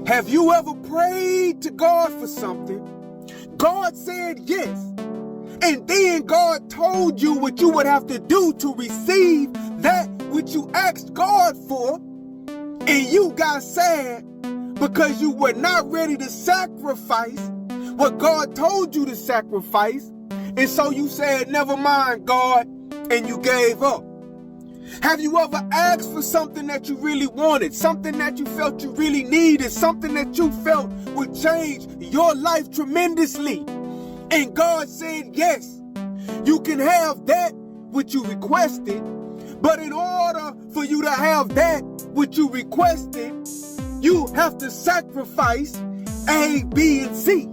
Have you ever prayed to God for something? God said yes. And then God told you what you would have to do to receive that which you asked God for. And you got sad because you were not ready to sacrifice what God told you to sacrifice. And so you said, never mind, God, and you gave up. Have you ever asked for something that you really wanted, something that you felt you really needed, something that you felt would change your life tremendously? And God said, yes, you can have that which you requested, but in order for you to have that which you requested, you have to sacrifice A, B, and C.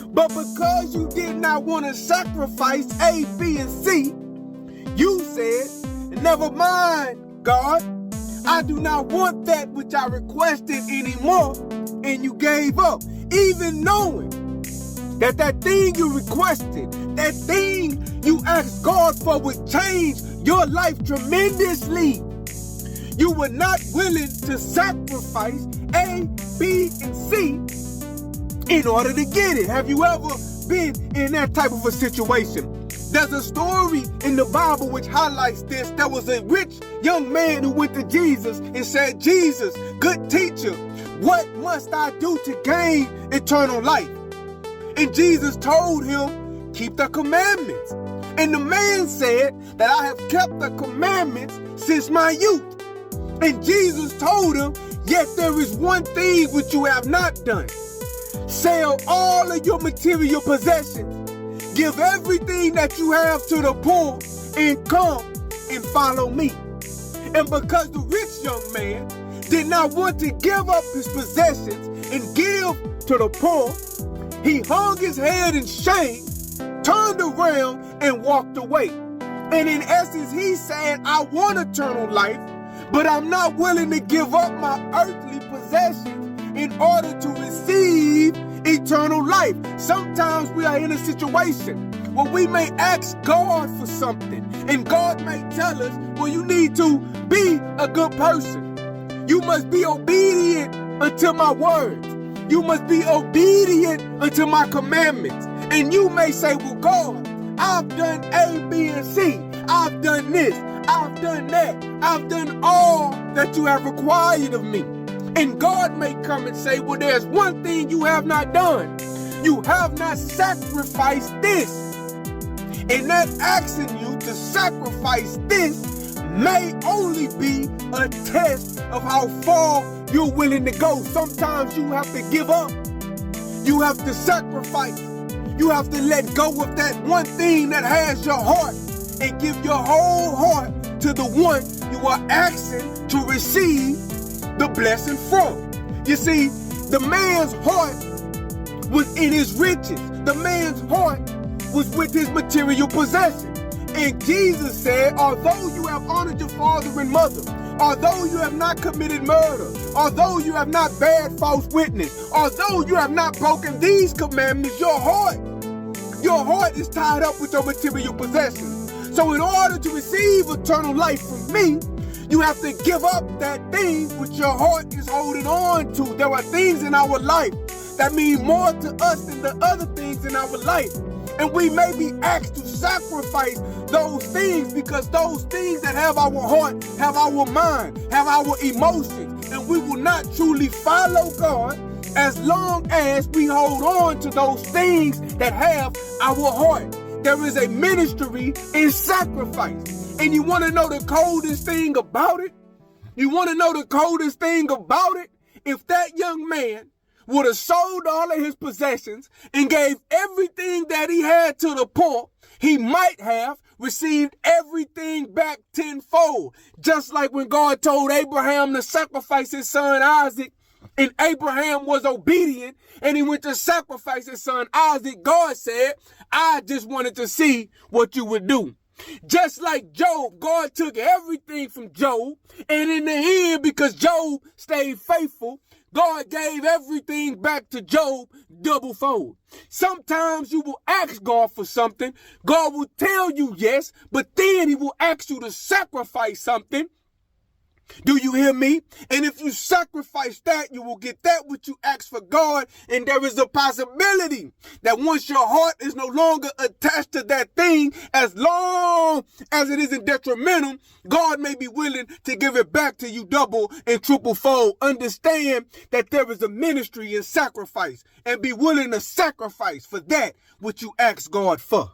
But because you did not want to sacrifice A, B, and C, you said, never mind, God, I do not want that which I requested anymore, and you gave up, even knowing that that thing you requested, that thing you asked God for would change your life tremendously. You were not willing to sacrifice A, B, and C in order to get it. Have you ever been in that type of a situation? There's a story in the Bible which highlights this. There was a rich young man who went to Jesus and said, Jesus, good teacher, what must I do to gain eternal life? And Jesus told him, keep the commandments. And the man said that I have kept the commandments since my youth. And Jesus told him, yet there is one thing which you have not done. Sell all of your material possessions. Give everything that you have to the poor and come and follow me. And because the rich young man did not want to give up his possessions and give to the poor, he hung his head in shame, turned around and walked away. And in essence, he said, I want eternal life, but I'm not willing to give up my earthly possessions in order to receive eternal life. Sometimes we are in a situation where we may ask God for something, and God may tell us, well, you need to be a good person. You must be obedient unto my words. You must be obedient unto my commandments. And you may say, well, God, I've done A, B, and C. I've done this. I've done that. I've done all that you have required of me. And God may come and say, well, there's one thing you have not done. You have not sacrificed this. And that asking you to sacrifice this may only be a test of how far you're willing to go. Sometimes you have to give up. You have to sacrifice. You have to let go of that one thing that has your heart and give your whole heart to the one you are asking to receive the blessing from. You see, the man's heart was in his riches. The man's heart was with his material possessions. And Jesus said, although you have honored your father and mother, although you have not committed murder, although you have not bared false witness, although you have not broken these commandments, your heart is tied up with your material possessions. So in order to receive eternal life from me, you have to give up that thing which your heart is holding on to. There are things in our life that mean more to us than the other things in our life. And we may be asked to sacrifice those things because those things that have our heart, have our mind, have our emotions. And we will not truly follow God as long as we hold on to those things that have our heart. There is a ministry in sacrifice. And you want to know the coldest thing about it? You want to know the coldest thing about it? If that young man would have sold all of his possessions and gave everything that he had to the poor, he might have received everything back tenfold. Just like when God told Abraham to sacrifice his son Isaac, and Abraham was obedient and he went to sacrifice his son Isaac, God said, I just wanted to see what you would do. Just like Job, God took everything from Job, and in the end, because Job stayed faithful, God gave everything back to Job double fold. Sometimes you will ask God for something, God will tell you yes, but then he will ask you to sacrifice something Do you hear me? And if you sacrifice that, you will get that which you ask for God. And there is a possibility that once your heart is no longer attached to that thing, as long as it isn't detrimental, God may be willing to give it back to you double and triple fold. Understand that there is a ministry in sacrifice, and be willing to sacrifice for that which you ask God for.